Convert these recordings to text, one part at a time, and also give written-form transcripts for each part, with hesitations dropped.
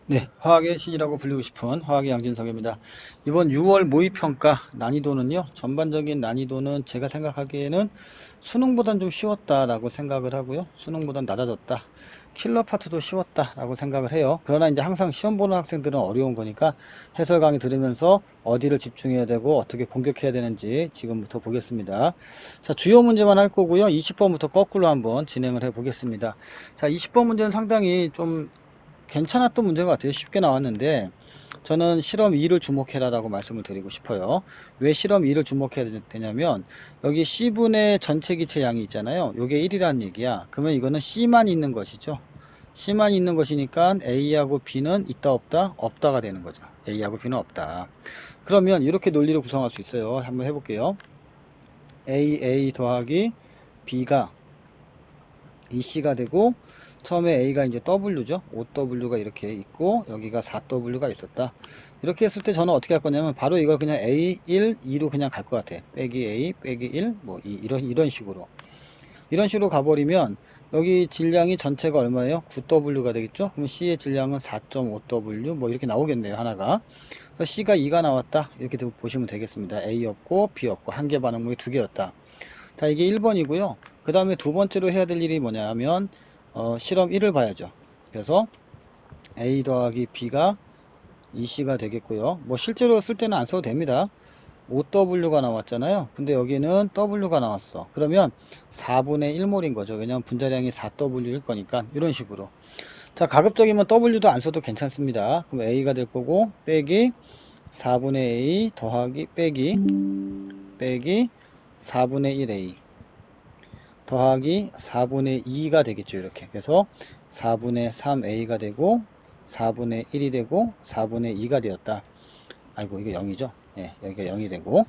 네, 화학의 신이라고 불리고 싶은 화학의 양진석입니다. 이번 6월 모의평가 난이도는요, 전반적인 난이도는 제가 생각하기에는 수능보단 좀 쉬웠다라고 생각을 하고요. 수능보단 낮아졌다. 킬러 파트도 쉬웠다라고 생각을 해요. 그러나 이제 항상 시험 보는 학생들은 어려운 거니까 해설 강의 들으면서 어디를 집중해야 되고 어떻게 공격해야 되는지 지금부터 보겠습니다. 자, 주요 문제만 할 거고요. 20번부터 거꾸로 한번 진행을 해 보겠습니다. 자, 20번 문제는 상당히 좀 괜찮았던 문제인 것 같아요. 쉽게 나왔는데 저는 실험 2를 주목해라 라고 말씀을 드리고 싶어요. 왜 실험 2를 주목해야 되냐면 여기 C분의 전체 기체 양이 있잖아요. 요게 1이라는 얘기야. 그러면 이거는 C만 있는 것이죠. C만 있는 것이니까 A하고 B는 있다 없다? 없다가 되는 거죠. A하고 B는 없다. 그러면 이렇게 논리를 구성할 수 있어요. 한번 해볼게요. A 더하기 B가 EC가 되고 처음에 A가 이제 W죠. 5W가 이렇게 있고 여기가 4W가 있었다. 이렇게 했을 때 저는 어떻게 할 거냐면 바로 이걸 그냥 A1, 2로 그냥 갈 것 같아. 빼기 A, 빼기 1, 뭐 이런 식으로. 이런 식으로 가버리면 여기 질량이 전체가 얼마예요? 9W가 되겠죠? 그럼 C의 질량은 4.5W 뭐 이렇게 나오겠네요. 하나가. 그래서 C가 2가 나왔다. 이렇게 보시면 되겠습니다. A 없고 B 없고 한 개 반응목이 두 개였다. 자, 이게 1번이고요. 그 다음에 두 번째로 해야 될 일이 뭐냐면 실험 1을 봐야죠. 그래서 A 더하기 B가 EC가 되겠고요. 뭐 실제로 쓸 때는 안 써도 됩니다. 5W가 나왔잖아요. 근데 여기는 W가 나왔어. 그러면 4분의 1몰인 거죠. 왜냐면 분자량이 4W일 거니까 이런 식으로. 자, 가급적이면 W도 안 써도 괜찮습니다. 그럼 A가 될 거고 빼기 4분의 A 더하기 빼기 4분의 1A 더하기 4분의 2가 되겠죠. 이렇게. 그래서 4분의 3a가 되고 4분의 1이 되고 4분의 2가 되었다. 아이고 이게 0이죠. 예, 여기가 0이 되고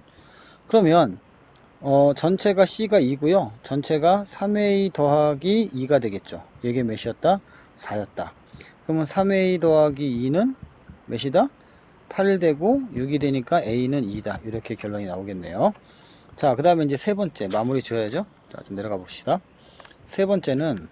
그러면 전체가 C가 2고요. 전체가 3a 더하기 2가 되겠죠. 이게 몇이었다? 4였다. 그러면 3a 더하기 2는 몇이다? 8 되고 6이 되니까 a는 2다. 이렇게 결론이 나오겠네요. 자, 그 다음에 이제 세 번째 마무리 지어야죠. 자, 좀 내려가 봅시다. 세 번째는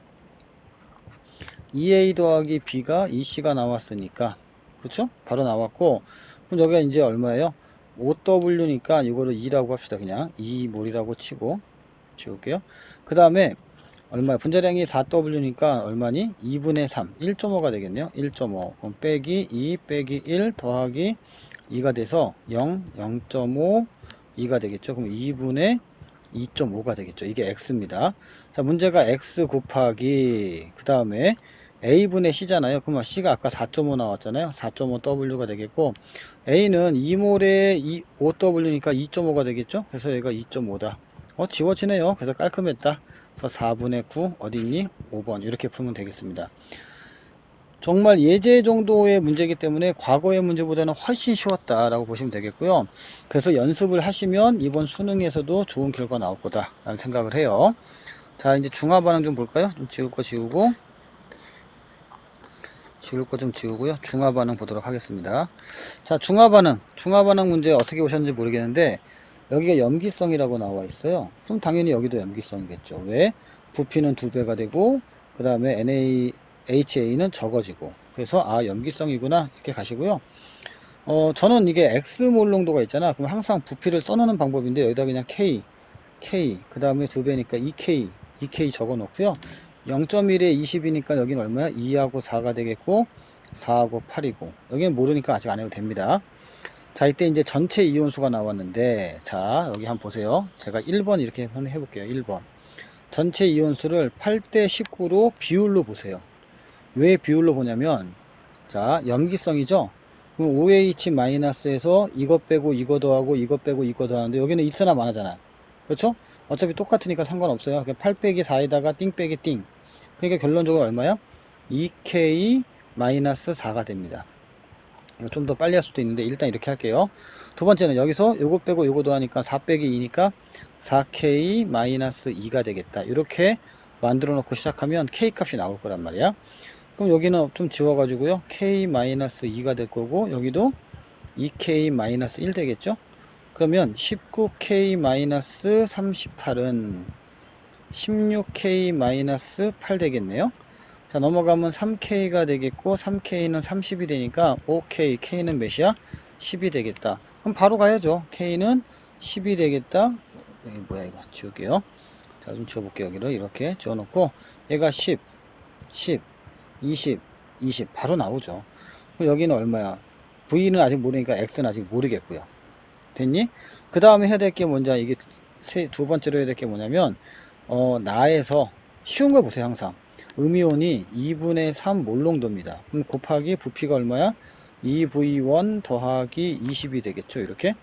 2a 더하기 b가 2c가 나왔으니까 그쵸? 바로 나왔고 그럼 여기가 이제 얼마예요? 5w니까 이거를 2라고 합시다. 그냥 2몰이라고 치고 지울게요. 그 다음에 얼마야? 분자량이 4w니까 얼마니? 2분의 3 1.5가 되겠네요. 1.5 그럼 빼기 2 빼기 1 더하기 2가 돼서 0 0.5 2가 되겠죠. 그럼 2분의 2.5가 되겠죠. 이게 x입니다. 자, 문제가 x 곱하기 그 다음에 a분의 c잖아요. 그러면 c가 아까 4.5 나왔잖아요. 4.5w가 되겠고 a는 2몰에 5w니까 2.5가 되겠죠. 그래서 얘가 2.5다. 지워지네요. 그래서 깔끔했다. 그래서 4분의 9 어디있니? 5번 이렇게 풀면 되겠습니다. 정말 예제 정도의 문제이기 때문에 과거의 문제보다는 훨씬 쉬웠다라고 보시면 되겠고요. 그래서 연습을 하시면 이번 수능에서도 좋은 결과 나올 거다 라는 생각을 해요. 자, 이제 중화 반응 좀 볼까요? 좀 지울 거 지우고 좀 지우고요. 중화 반응 보도록 하겠습니다. 자, 중화 반응 문제 어떻게 오셨는지 모르겠는데 여기가 염기성이라고 나와 있어요. 그럼 당연히 여기도 염기성이겠죠. 왜? 부피는 2배가 되고 그 다음에 HA는 적어지고 그래서 염기성이구나 이렇게 가시고요. 저는 이게 X몰 농도가 있잖아. 그럼 항상 부피를 써놓는 방법인데 여기다 그냥 K 그 다음에 2배니까 2K 적어 놓고요. 0.1에 20이니까 여기는 얼마야? 2하고 4가 되겠고 4하고 8이고 여기는 모르니까 아직 안 해도 됩니다. 자, 이때 이제 전체 이온수가 나왔는데 자, 여기 한번 보세요. 제가 1번 이렇게 한번 해볼게요. 1번 전체 이온수를 8대 19로 비율로 보세요. 왜 비율로 보냐면 자, 염기성이죠. 그럼 OH-에서 이것 빼고 이거 더하고 이것 빼고 이거 더하는데 여기는 있으나 마나잖아. 그렇죠? 어차피 똑같으니까 상관없어요. 8 빼기 4에다가 띵 빼기 띵. 그러니까 결론적으로 얼마야? 2K-4가 됩니다. 이거 좀 더 빨리 할 수도 있는데 일단 이렇게 할게요. 두 번째는 여기서 요거 빼고 요거 더하니까 4 빼기 2니까 4K-2가 되겠다. 이렇게 만들어 놓고 시작하면 K 값이 나올 거란 말이야. 그럼 여기는 좀 지워가지고요. K-2가 될 거고 여기도 2K-1 되겠죠. 그러면 19K-38은 16K-8 되겠네요. 자, 넘어가면 3K가 되겠고 3K는 30이 되니까 오케이, K는 몇이야? 10이 되겠다. 그럼 바로 가야죠. K는 10이 되겠다. 여기 뭐야 이거 지울게요. 자, 좀 지워볼게요. 여기를 이렇게 지워놓고 얘가 10, 10, 20, 20 바로 나오죠. 그럼 여기는 얼마야? V는 아직 모르니까 X는 아직 모르겠고요. 됐니? 그 다음에 해야 될 게 뭔지, 이게 두 번째로 해야 될 게 뭐냐면 나에서 쉬운 거 보세요. 항상 음이온이 2분의 3 몰농도입니다. 그럼 곱하기 부피가 얼마야? 2V1 더하기 20이 되겠죠. 이렇게.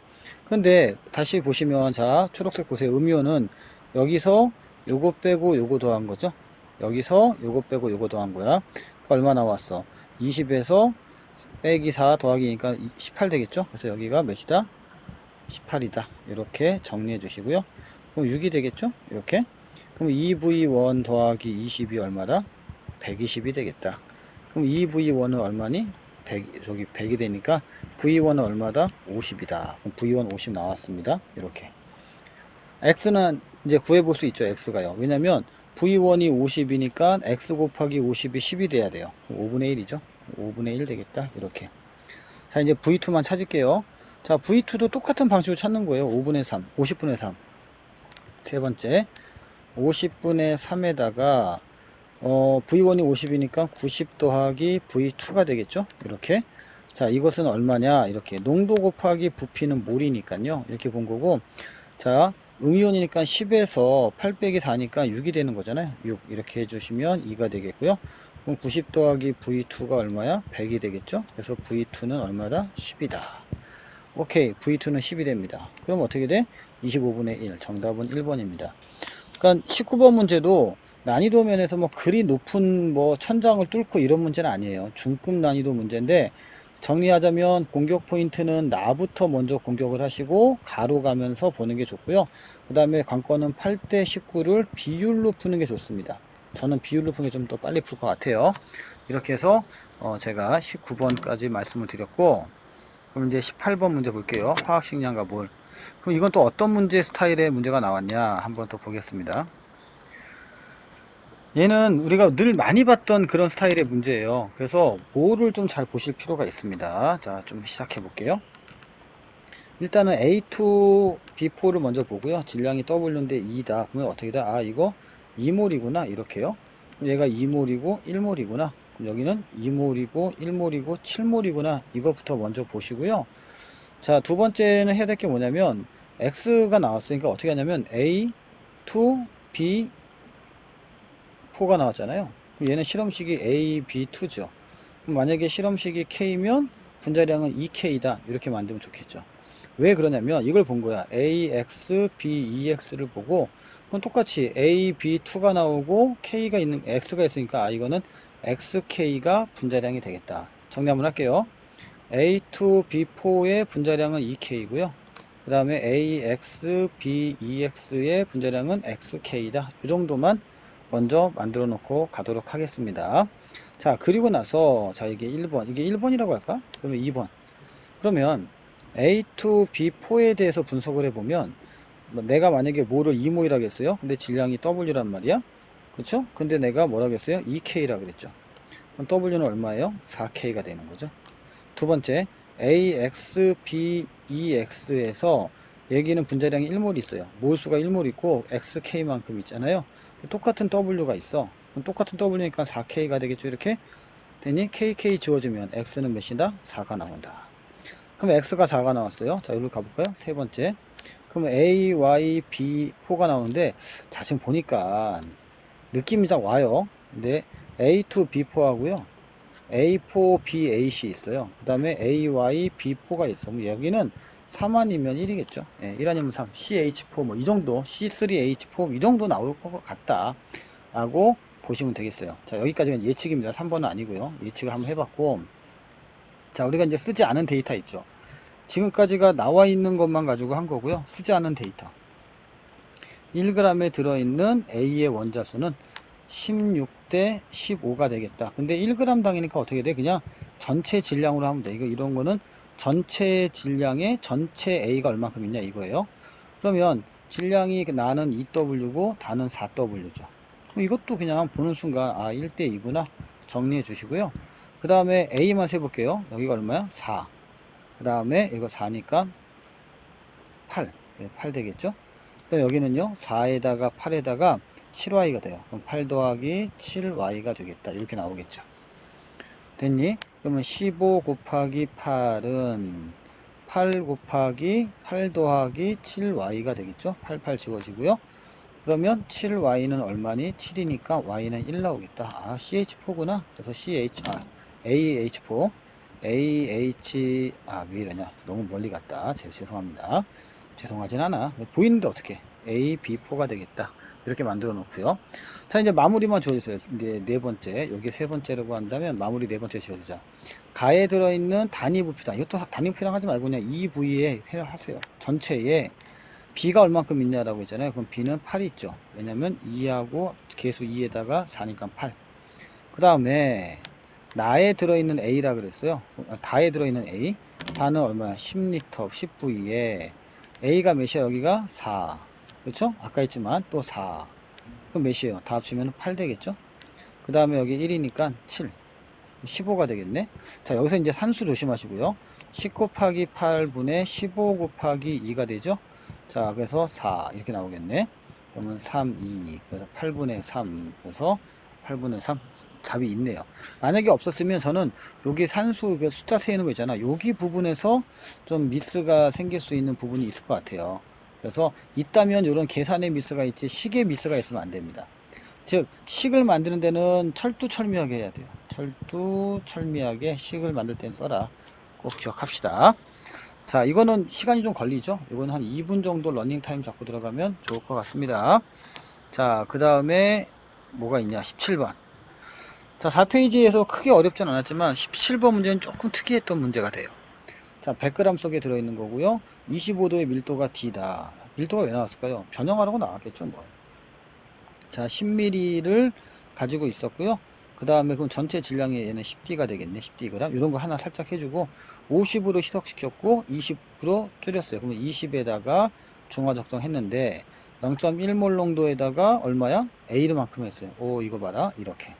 근데 다시 보시면, 자, 초록색 보세요. 음이온은 여기서 요거 빼고 요거 더한 거죠. 여기서 요거 빼고 요거 더한 거야. 그러니까 얼마 나왔어? 20에서 빼기 4 더하기니까 18 되겠죠. 그래서 여기가 몇이다? 18이다. 이렇게 정리해 주시고요. 그럼 6이 되겠죠. 이렇게. 그럼 2V1 더하기 20이 얼마다? 120이 되겠다. 그럼 2V1은 얼마니? 100, 저기 100이 되니까 V1은 얼마다? 50이다. 그럼 V1 50 나왔습니다. 이렇게. X는 이제 구해볼 수 있죠. X가요. 왜냐면 V1이 50이니까 X 곱하기 50이 10이 돼야 돼요. 5분의 1이죠. 5분의 1 되겠다. 이렇게. 자, 이제 V2만 찾을게요. 자, V2도 똑같은 방식으로 찾는 거예요. 5분의 3, 50분의 3. 세 번째, 50분의 3에다가 V1이 50이니까 90 더하기 V2가 되겠죠. 이렇게. 자, 이것은 얼마냐? 이렇게 농도 곱하기 부피는 몰이니까요. 이렇게 본 거고. 자, 음이온이니까 10에서 8 빼기 4니까 6이 되는 거잖아요. 6 이렇게 해주시면 2가 되겠고요. 그럼 90 더하기 V2가 얼마야? 100이 되겠죠. 그래서 V2는 얼마다? 10이다. 오케이, V2는 10이 됩니다. 그럼 어떻게 돼? 25분의 1. 정답은 1번입니다. 그러니까 19번 문제도 난이도 면에서 뭐 그리 높은 뭐 천장을 뚫고 이런 문제는 아니에요. 중급 난이도 문제인데, 정리하자면 공격 포인트는 나부터 먼저 공격을 하시고 가로 가면서 보는 게 좋고요. 그 다음에 관건은 8대 19를 비율로 푸는 게 좋습니다. 저는 비율로 푸는 게 좀 더 빨리 풀 것 같아요. 이렇게 해서 제가 19번까지 말씀을 드렸고, 그럼 이제 18번 문제 볼게요. 화학식량과 몰. 그럼 이건 또 어떤 문제 스타일의 문제가 나왔냐 한번 또 보겠습니다. 얘는 우리가 늘 많이 봤던 그런 스타일의 문제예요. 그래서 몰을 좀 잘 보실 필요가 있습니다. 자, 좀 시작해 볼게요. 일단은 A2, B4를 먼저 보고요. 질량이 W인데 2다. 그러면 어떻게 돼? 아, 이거 2몰이구나. 이렇게요. 얘가 2몰이고 1몰이구나. 그럼 여기는 2몰이고 1몰이고 7몰이구나. 이것부터 먼저 보시고요. 자, 두 번째는 해야 될 게 뭐냐면 X가 나왔으니까 어떻게 하냐면 A, 2, B, 4가 나왔잖아요. 그럼 얘는 실험식이 A, B, 2죠. 그럼 만약에 실험식이 K면 분자량은 2K다. 이렇게 만들면 좋겠죠. 왜 그러냐면 이걸 본 거야. AX, BEX를 보고 그럼 똑같이 A, B2가 나오고 K가 있는, X가 있으니까 아, 이거는 XK가 분자량이 되겠다. 정리 한번 할게요. A2, B4의 분자량은 2K고요. 그 다음에 AX, BEX의 분자량은 XK다. 이 정도만 먼저 만들어 놓고 가도록 하겠습니다. 자, 그리고 나서 자, 이게 1번, 이게 1번이라고 할까? 그러면 2번. 그러면 A2, B4에 대해서 분석을 해보면 내가 만약에 뭐를 2몰이라고 했어요. 근데 질량이 W란 말이야. 그쵸? 근데 내가 뭐라고 했어요? 2K라 그랬죠. 그럼 W는 얼마예요? 4K가 되는 거죠. 두 번째, AX, BEX에서 여기는 분자량이 1몰 있어요. 몰수가 1몰 있고 XK만큼 있잖아요. 똑같은 W가 있어. 그럼 똑같은 W니까 4K가 되겠죠. 이렇게 되니 KK 지워주면 X는 몇이다? 4가 나온다. 그럼 X가 4가 나왔어요. 자, 여기로 가볼까요? 세 번째. 그럼 A, Y, B, 4가 나오는데, 자, 지금 보니까 느낌이 딱 와요. 근데 A2, B4 하고요. A4, BAC 있어요. 그 다음에 AY, B4가 있어. 그럼 여기는 3 아니면 1이겠죠. 예, 1 아니면 3. CH4 뭐 이 정도, C3H4 이 정도 나올 것 같다. 라고 보시면 되겠어요. 자, 여기까지가 예측입니다. 3번은 아니고요. 예측을 한번 해봤고. 자, 우리가 이제 쓰지 않은 데이터 있죠. 지금까지가 나와 있는 것만 가지고 한 거고요. 쓰지 않은 데이터. 1g에 들어있는 A의 원자수는 16대 15가 되겠다. 근데 1g 당이니까 어떻게 돼? 그냥 전체 질량으로 하면 돼. 이런 거는 전체 질량의 전체 A가 얼마큼 있냐 이거예요. 그러면 질량이 나는 2W고 다는 4W죠. 그럼 이것도 그냥 보는 순간 아 1대 2구나 정리해 주시고요. 그 다음에 A만 세볼게요. 여기가 얼마야? 4. 그 다음에 이거 4니까 8. 8 되겠죠? 그럼 여기는요 4에다가 8에다가 7y가 돼요. 그럼 8 더하기 7y가 되겠다. 이렇게 나오겠죠. 됐니? 그러면 15 곱하기 8은 8 곱하기 8 더하기 7y가 되겠죠? 88 지워지고요. 그러면 7y는 얼마니? 7이니까 y는 1 나오겠다. 아, CH4구나. 그래서 AH4. 왜 이러냐. 너무 멀리 갔다. 죄송합니다. 죄송하진 않아. 보이는데 어떻게? AB4가 되겠다. 이렇게 만들어 놓고요. 자, 이제 마무리만 지어주세요. 이제 네 번째. 여기 세 번째라고 한다면 마무리 네 번째 지어주자. 가에 들어있는 단위 부피다. 이것도 단위 부피랑 하지 말고 그냥 이 부위에 하세요. 전체에 B가 얼만큼 있냐라고 했잖아요. 그럼 B는 8이 있죠. 왜냐면 2하고 계수 2에다가 4니까 8. 그 다음에 나에 들어있는 A라 그랬어요. 다에 들어있는 A. 다는 얼마야? 10리터 10V에 A가 몇이야? 여기가 4. 그렇죠? 아까 했지만 또 4. 그럼 몇이에요? 다 합치면 8 되겠죠? 그 다음에 여기 1이니까 7. 15가 되겠네. 자, 여기서 이제 산수 조심하시고요. 10 곱하기 8분의 15 곱하기 2가 되죠. 자, 그래서 4 이렇게 나오겠네. 그러면 3, 2 그래서 8분의 3 그래서 8분의 3 답이 있네요. 만약에 없었으면 저는 여기 산수 그 숫자 세는 거 있잖아. 여기 부분에서 좀 미스가 생길 수 있는 부분이 있을 것 같아요. 그래서 있다면 이런 계산의 미스가 있지 식의 미스가 있으면 안 됩니다. 즉 식을 만드는 데는 철두철미하게 해야 돼요. 철두철미하게 식을 만들 땐 써라. 꼭 기억합시다. 자, 이거는 시간이 좀 걸리죠. 이거는 한 2분 정도 러닝타임 잡고 들어가면 좋을 것 같습니다. 자, 그 다음에 뭐가 있냐? 17번. 자, 4페이지에서 크게 어렵진 않았지만 17번 문제는 조금 특이했던 문제가 돼요. 자, 100g 속에 들어있는 거고요. 25도의 밀도가 D다. 밀도가 왜 나왔을까요? 변형하라고 나왔겠죠, 뭐. 자, 10mm를 가지고 있었고요. 그 다음에 그럼 전체 질량이 얘는 10D가 되겠네. 10D. 이런 거 하나 살짝 해주고 50으로 희석시켰고 20으로 줄였어요. 그러면 20에다가 중화 적정했는데 0.1몰 농도에다가 얼마야? A만큼 했어요. 오, 이거 봐라. 이렇게.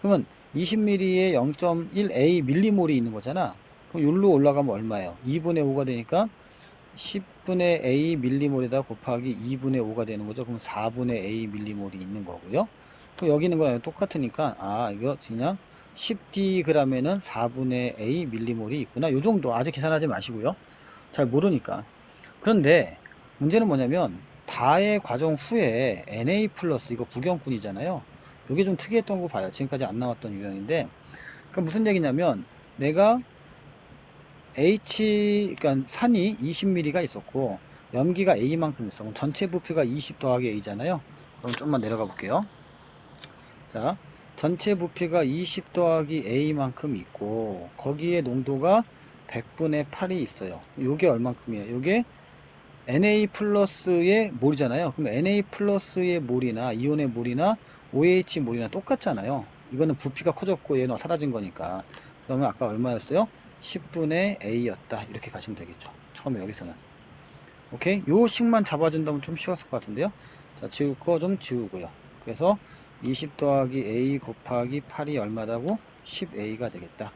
그러면 20mm에 0.1A 밀리몰이 있는 거잖아. 그럼 여기로 올라가면 얼마예요? 2분의 5가 되니까 10분의 A 밀리몰에다 곱하기 2분의 5가 되는 거죠. 그럼 4분의 A 밀리몰이 있는 거고요. 그럼 여기 있는 거랑 똑같으니까 아 이거 그냥 10Dg에는 4분의 A 밀리몰이 있구나. 요 정도 아직 계산하지 마시고요. 잘 모르니까. 그런데 문제는 뭐냐면 다의 과정 후에 NA 플러스 이거 구경꾼이잖아요. 이게 좀 특이했던 거 봐요. 지금까지 안 나왔던 유형인데 그러니까 무슨 얘기냐면 내가 그러니까 산이 20mm가 있었고 염기가 A만큼 있어. 그럼 전체 부피가 20 더하기 A잖아요. 그럼 좀만 내려가 볼게요. 자, 전체 부피가 20 더하기 A만큼 있고 거기에 농도가 100분의 8이 있어요. 요게 얼만큼이에요? 요게 Na 플러스의 몰이잖아요. 그럼 Na 플러스의 몰이나 이온의 몰이나 OH 몰이나 똑같잖아요. 이거는 부피가 커졌고 얘는 사라진 거니까. 그러면 아까 얼마였어요? 10분의 A였다. 이렇게 가시면 되겠죠. 처음에 여기서는. 오케이? 요 식만 잡아준다면 좀 쉬웠을 것 같은데요. 자, 지울 거 좀 지우고요. 그래서 20 더하기 A 곱하기 8이 얼마다고? 10A가 되겠다.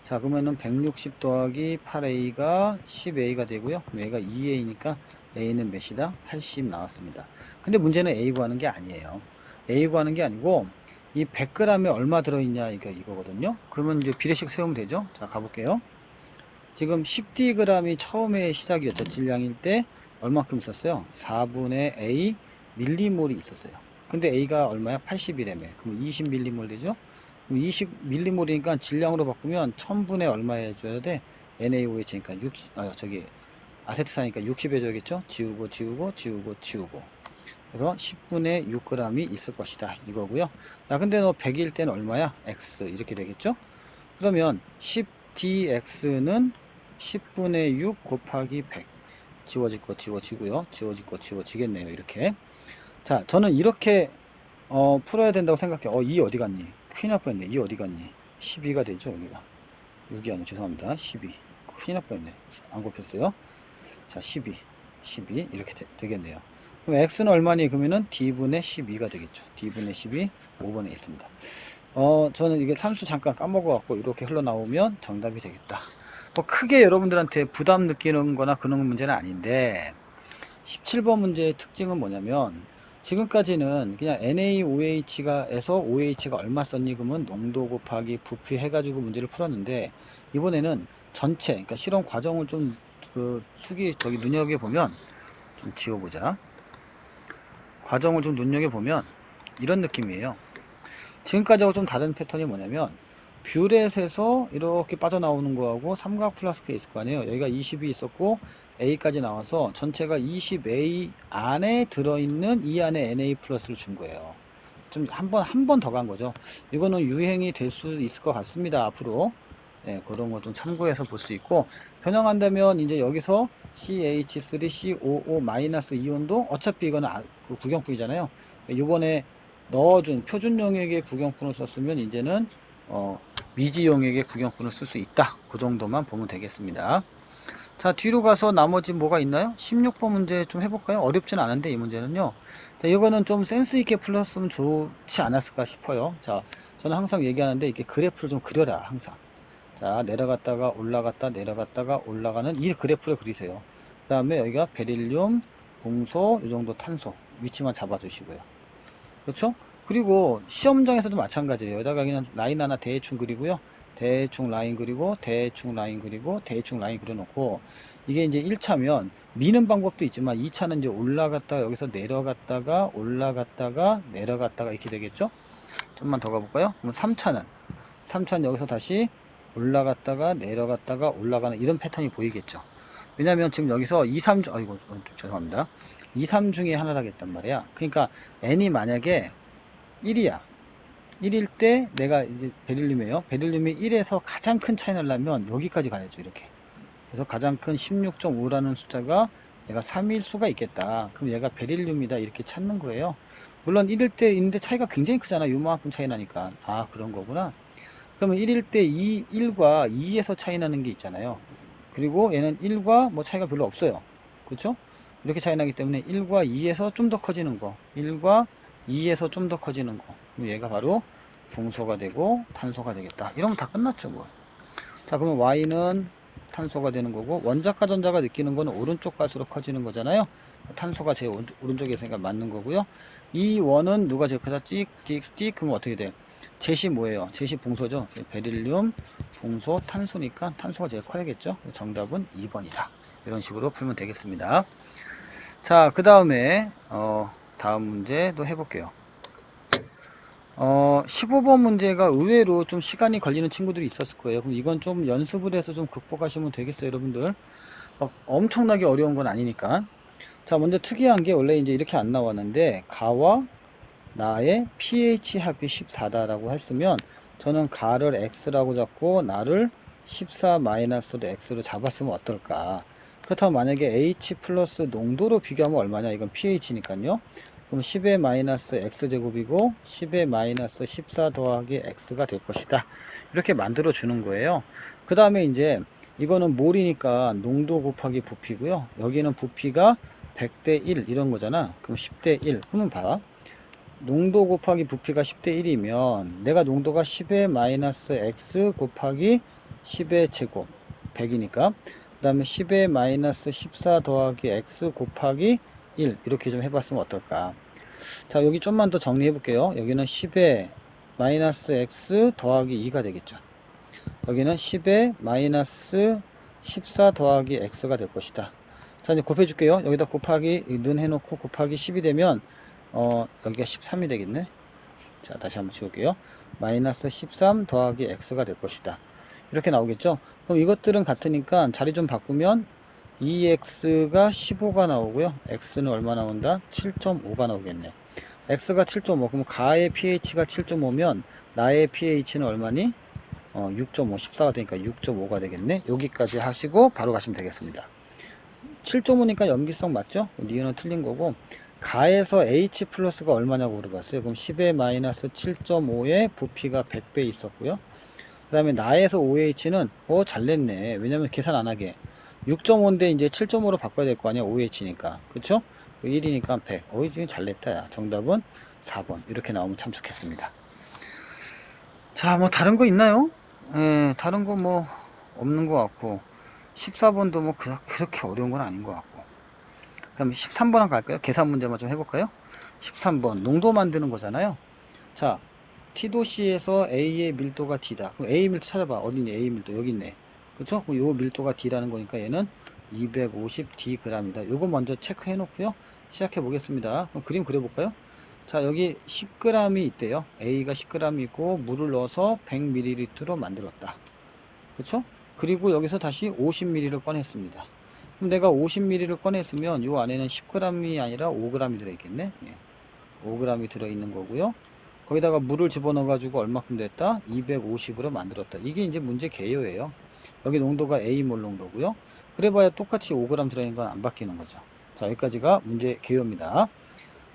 자, 그러면은 160 더하기 8A가 10A가 되고요. 그럼 얘가 2A니까 A는 몇이다? 80 나왔습니다. 근데 문제는 A 구하는 게 아니에요. A 구하는 게 아니고 이 100g에 얼마 들어있냐 이거거든요. 그러면 이제 비례식 세우면 되죠. 자, 가볼게요. 지금 10Dg이 처음에 시작이었죠. 질량일 때 얼마큼 있었어요? 4분의 A 밀리몰이 있었어요. 근데 A가 얼마야? 80이라며. 그럼 20밀리몰 되죠? 그럼 20밀리몰이니까 질량으로 바꾸면 1000분의 얼마 해줘야 돼? NaOH니까 60, 아세트산이니까 60 해줘야겠죠? 지우고, 지우고, 지우고, 지우고. 그래서 10분의 6g이 있을 것이다. 이거고요. 자, 근데 너 100일 때는 얼마야? X. 이렇게 되겠죠? 그러면 10dx는 10분의 6 곱하기 100. 지워질 거 지워지고요. 지워질 거 지워지겠네요. 이렇게. 자, 저는 이렇게 풀어야 된다고 생각해요. 2 어디 갔니? 큰일 날 뻔했네. 2 어디 갔니? 12가 되죠, 여기가. 6이 아니고 죄송합니다. 12. 큰일 날 뻔했네. 안 곱했어요. 자, 12. 12. 이렇게 되겠네요. 그럼 x는 얼마니? 그러면은 d분의 12가 되겠죠. d분의 12 5번에 있습니다. 저는 이게 산수 잠깐 까먹어갖고 이렇게 흘러나오면 정답이 되겠다. 뭐 크게 여러분들한테 부담 느끼는 거나 그런 문제는 아닌데 17번 문제의 특징은 뭐냐면 지금까지는 그냥 NaOH가 에서 OH가 얼마 썼니 그러면 농도 곱하기 부피 해가지고 문제를 풀었는데 이번에는 전체 그러니까 실험 과정을 좀 저기 눈여겨보면 좀 지워보자. 과정을 좀 눈여겨보면 이런 느낌이에요. 지금까지하고 좀 다른 패턴이 뭐냐면 뷰렛에서 이렇게 빠져나오는 거하고 삼각 플라스크에 있을 거 아니에요. 여기가 20이 있었고 A까지 나와서 전체가 20A 안에 들어있는 이 안에 NA 플러스를 준 거예요. 좀 한 번 더 간 거죠. 이거는 유행이 될 수 있을 것 같습니다. 앞으로. 네, 그런 거 좀 참고해서 볼 수 있고 변형한다면 이제 여기서 CH3COO 마이너스 이온도 어차피 이거는 그 구경품이잖아요. 이번에 넣어준 표준 용액의 구경품을 썼으면 이제는 미지 용액의 구경품을 쓸 수 있다. 그 정도만 보면 되겠습니다. 자, 뒤로 가서 나머지 뭐가 있나요? 16번 문제 좀 해볼까요? 어렵진 않은데 이 문제는요. 자, 이거는 좀 센스 있게 풀었으면 좋지 않았을까 싶어요. 자, 저는 항상 얘기하는데 이렇게 그래프를 좀 그려라 항상. 자, 내려갔다가 올라갔다 내려갔다가 올라가는 이 그래프를 그리세요. 그 다음에 여기가 베릴륨, 붕소, 이 정도 탄소 위치만 잡아주시고요. 그렇죠? 그리고 시험장에서도 마찬가지예요. 여기다가 그냥 라인 하나 대충 그리고요. 대충 라인 그리고 대충 라인 그리고 대충 라인 그려놓고 이게 이제 1차면 미는 방법도 있지만 2차는 이제 올라갔다가 여기서 내려갔다가 올라갔다가 내려갔다가 이렇게 되겠죠? 좀만 더 가볼까요? 그럼 3차는 여기서 다시 올라갔다가 내려갔다가 올라가는 이런 패턴이 보이겠죠. 왜냐면 지금 여기서 2, 3중 아이고 죄송합니다. 2, 3 중에 하나라겠단 말이야. 그러니까 n이 만약에 1이야. 1일 때 내가 이제 베릴륨이에요. 베릴륨이 1에서 가장 큰 차이 나려면 여기까지 가야죠. 이렇게. 그래서 가장 큰 16.5라는 숫자가 얘가 3일 수가 있겠다. 그럼 얘가 베릴륨이다. 이렇게 찾는 거예요. 물론 1일 때 있는데 차이가 굉장히 크잖아. 요만큼 차이 나니까. 아, 그런 거구나. 그러면 1일 때 1과 2에서 차이 나는 게 있잖아요. 그리고 얘는 1과 뭐 차이가 별로 없어요. 그렇죠? 이렇게 차이 나기 때문에 1과 2에서 좀 더 커지는 거, 1과 2에서 좀 더 커지는 거. 얘가 바로 붕소가 되고 탄소가 되겠다. 이러면 다 끝났죠, 뭐. 자, 그러면 Y는 탄소가 되는 거고 원자과 전자가 느끼는 거는 오른쪽 갈수록 커지는 거잖아요. 탄소가 제일 오른쪽에 있으니까 맞는 거고요. 이 원은 누가 제일 크다? 찍찍찍 그러면 어떻게 돼요? 젯이 뭐예요? 젯이 붕소죠. 베릴륨, 붕소, 탄소니까 탄소가 제일 커야겠죠. 정답은 2번이다. 이런 식으로 풀면 되겠습니다. 자, 그 다음에 다음 문제도 해볼게요. 15번 문제가 의외로 좀 시간이 걸리는 친구들이 있었을 거예요. 그럼 이건 좀 연습을 해서 좀 극복하시면 되겠어요, 여러분들. 엄청나게 어려운 건 아니니까. 자, 먼저 특이한 게 원래 이제 이렇게 안 나왔는데, 가와 나의 pH 합이 14다라고 했으면, 저는 가를 x라고 잡고, 나를 14-로 x로 잡았으면 어떨까. 그렇다면 만약에 h 플러스 농도로 비교하면 얼마냐? 이건 pH니까요. 그럼 10의 마이너스 x제곱이고 10의 마이너스 14 더하기 x가 될 것이다. 이렇게 만들어 주는 거예요. 그 다음에 이제 이거는 몰이니까 농도 곱하기 부피고요. 여기는 부피가 100대 1 이런 거잖아. 그럼 10대 1. 그러면 봐. 농도 곱하기 부피가 10대 1이면 내가 농도가 10의 마이너스 x 곱하기 10의 제곱 100이니까 그 다음에 10의 마이너스 14 더하기 x 곱하기 1 이렇게 좀 해봤으면 어떨까. 자, 여기 좀만 더 정리해 볼게요. 여기는 10의 마이너스 x 더하기 2가 되겠죠. 여기는 10의 마이너스 14 더하기 x가 될 것이다. 자, 이제 곱해 줄게요. 여기다 곱하기 는 해놓고 곱하기 10이 되면 여기가 13이 되겠네. 자, 다시 한번 지울게요. 마이너스 13 더하기 x가 될 것이다. 이렇게 나오겠죠. 그럼 이것들은 같으니까 자리 좀 바꾸면 2x가 15가 나오고요. x는 얼마 나온다? 7.5가 나오겠네. x가 7.5, 그럼 가의 pH가 7.5면 나의 pH는 얼마니? 6.5, 14가 되니까 6.5가 되겠네. 여기까지 하시고 바로 가시면 되겠습니다. 7.5니까 염기성 맞죠? 니은은 틀린 거고, 가에서 H 플러스가 얼마냐고 물어봤어요. 그럼 10의 마이너스 7.5에 부피가 100배 있었고요. 그 다음에 나에서 OH는 잘 냈네. 왜냐면 계산 안 하게 6.5인데 이제 7.5로 바꿔야 될 거 아니야. OH니까. 그쵸? 1이니까 100. 어이, 지금 잘 냈다, 야. 정답은 4번. 이렇게 나오면 참 좋겠습니다. 자, 뭐, 다른 거 있나요? 예, 다른 거 뭐, 없는 것 같고. 14번도 뭐, 그렇게 어려운 건 아닌 것 같고. 그럼 13번 한 갈까요? 계산 문제만 좀 해볼까요? 13번. 농도 만드는 거잖아요. 자, T도시에서 A의 밀도가 D다. 그럼 A 밀도 찾아봐. 어디니? A 밀도. 여기 있네. 그쵸? 그럼 요 밀도가 D라는 거니까 얘는 250Dg이다. 요거 먼저 체크해 놓고요. 시작해 보겠습니다. 그럼 그림 그려볼까요? 자, 여기 10g이 있대요. A가 10g이 있고 물을 넣어서 100ml로 만들었다. 그쵸? 그리고 여기서 다시 50ml를 꺼냈습니다. 그럼 내가 50ml를 꺼냈으면 요 안에는 10g이 아니라 5g이 들어있겠네. 5g이 들어있는 거고요. 거기다가 물을 집어넣어 가지고 얼마큼 됐다? 250으로 만들었다. 이게 이제 문제 개요예요. 여기 농도가 A몰 농도고요. 그래봐야 똑같이 5g 들어있는 건 안 바뀌는 거죠. 자, 여기까지가 문제 개요입니다.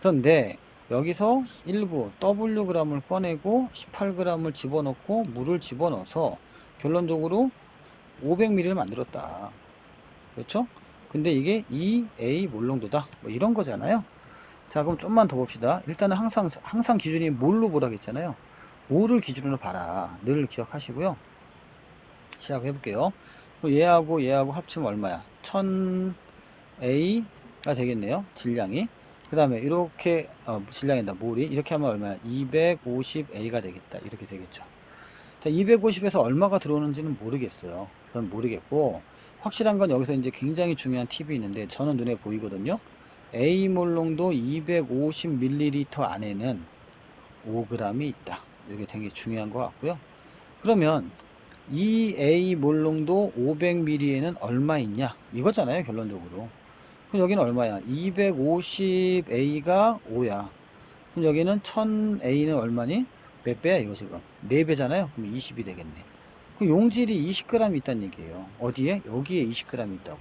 그런데 여기서 일부 Wg을 꺼내고 18g을 집어넣고 물을 집어넣어서 결론적으로 500ml를 만들었다. 그렇죠? 근데 이게 2A 몰농도다. 뭐 이런 거잖아요. 자, 그럼 좀만 더 봅시다. 일단은 항상 기준이 뭘로 보라고 했잖아요. 뭐를 기준으로 봐라. 늘 기억하시고요. 시작해 볼게요. 얘하고 합치면 얼마야? 1000A가 되겠네요. 질량이. 그 다음에 이렇게 질량이다. 몰이 이렇게 하면 얼마야? 250A가 되겠다. 이렇게 되겠죠. 자, 250에서 얼마가 들어오는지는 모르겠어요. 그건 모르겠고 확실한 건 여기서 이제 굉장히 중요한 팁이 있는데 저는 눈에 보이거든요. A몰 농도 250ml 안에는 5g이 있다. 이게 되게 중요한 것 같고요. 그러면 이 A몰 농도 500ml에는 얼마 있냐? 이거잖아요, 결론적으로. 그럼 여기는 얼마야? 250A가 5야. 그럼 여기는 1000A는 얼마니? 몇 배야, 이거 지금? 4배잖아요? 그럼 20이 되겠네. 그 용질이 20g 있다는 얘기예요. 어디에? 여기에 20g 있다고.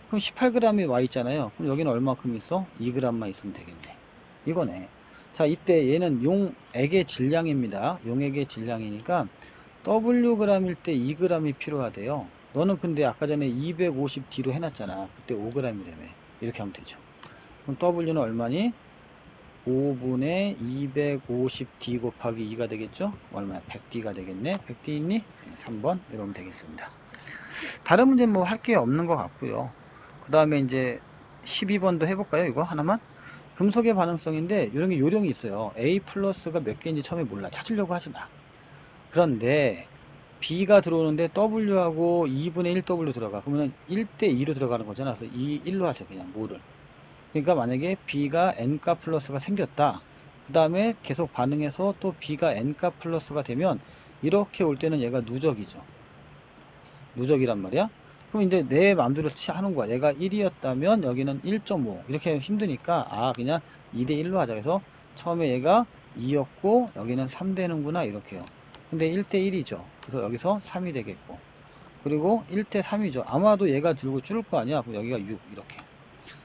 그럼 18g이 와 있잖아요. 그럼 여기는 얼마큼 있어? 2g만 있으면 되겠네. 이거네. 자, 이때 얘는 용액의 질량입니다. 용액의 질량이니까 Wg일 때 2g이 필요하대요. 너는 근데 아까 전에 250D로 해놨잖아. 그때 5g이라며. 이렇게 하면 되죠. 그럼 W는 얼마니? 5분의 250D 곱하기 2가 되겠죠? 얼마야? 100D가 되겠네. 100D 있니? 3번 이러면 되겠습니다. 다른 문제는 뭐 할 게 없는 것 같고요. 그 다음에 이제 12번도 해볼까요? 이거 하나만? 금속의 반응성인데 이런 게 요령이 있어요. A 플러스가 몇 개인지 처음에 몰라. 찾으려고 하지 마. 그런데 B가 들어오는데 W하고 2분의 1W 들어가. 그러면 1대2로 들어가는 거잖아. 그래서 2, 1로 하세요. 그냥 뭐를. 그러니까 만약에 B가 N가 플러스가 생겼다. 그 다음에 계속 반응해서 또 B가 N가 플러스가 되면 이렇게 올 때는 얘가 누적이죠. 누적이란 말이야. 그럼 이제 내 마음대로 하는 거야. 얘가 1이었다면 여기는 1.5 이렇게 힘드니까 그냥 2대1로 하자. 그래서 처음에 얘가 2였고 여기는 3 되는구나 이렇게요. 근데 1대1이죠. 그래서 여기서 3이 되겠고 그리고 1대3이죠. 아마도 얘가 들고 줄을 거 아니야. 그럼 여기가 6 이렇게.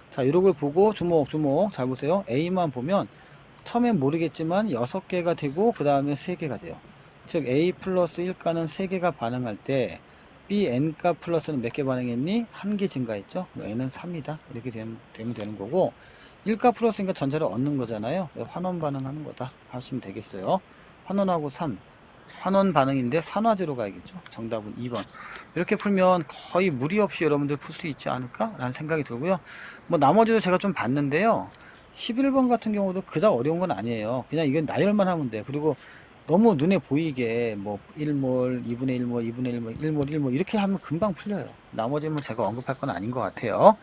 자, 이런 걸 보고 주목 잘 보세요. A만 보면 처음엔 모르겠지만 6개가 되고 그 다음에 3개가 돼요. 즉 A 플러스 1가는 3개가 반응할 때 B N가 플러스는 몇 개 반응했니? 1개 증가했죠. N은 3이다. 이렇게 되면 되는 거고 1가 플러스니까 전자를 얻는 거잖아요. 환원 반응하는 거다 하시면 되겠어요. 환원하고 3 환원 반응인데 산화제로 가야겠죠. 정답은 2번. 이렇게 풀면 거의 무리 없이 여러분들 풀 수 있지 않을까 라는 생각이 들고요. 뭐 나머지도 제가 좀 봤는데요. 11번 같은 경우도 그닥 어려운 건 아니에요. 그냥 이건 나열만 하면 돼. 그리고 너무 눈에 보이게 뭐 1몰, 2분의 1몰, 2분의 1몰, 1몰, 1몰 이렇게 하면 금방 풀려요. 나머지는 제가 언급할 건 아닌 것 같아요.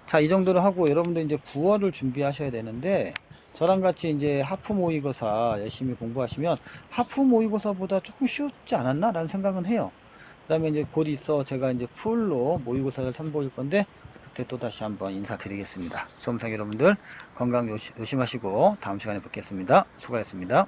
자, 이 정도로 하고 여러분들 이제 9월을 준비하셔야 되는데 저랑 같이 이제 하프 모의고사 열심히 공부하시면 하프 모의고사보다 조금 쉽지 않았나? 라는 생각은 해요. 그 다음에 이제 곧 있어 제가 이제 풀로 모의고사를 선보일 건데 그때 또 다시 한번 인사드리겠습니다. 수험생 여러분들 건강 조심하시고 다음 시간에 뵙겠습니다. 수고하셨습니다.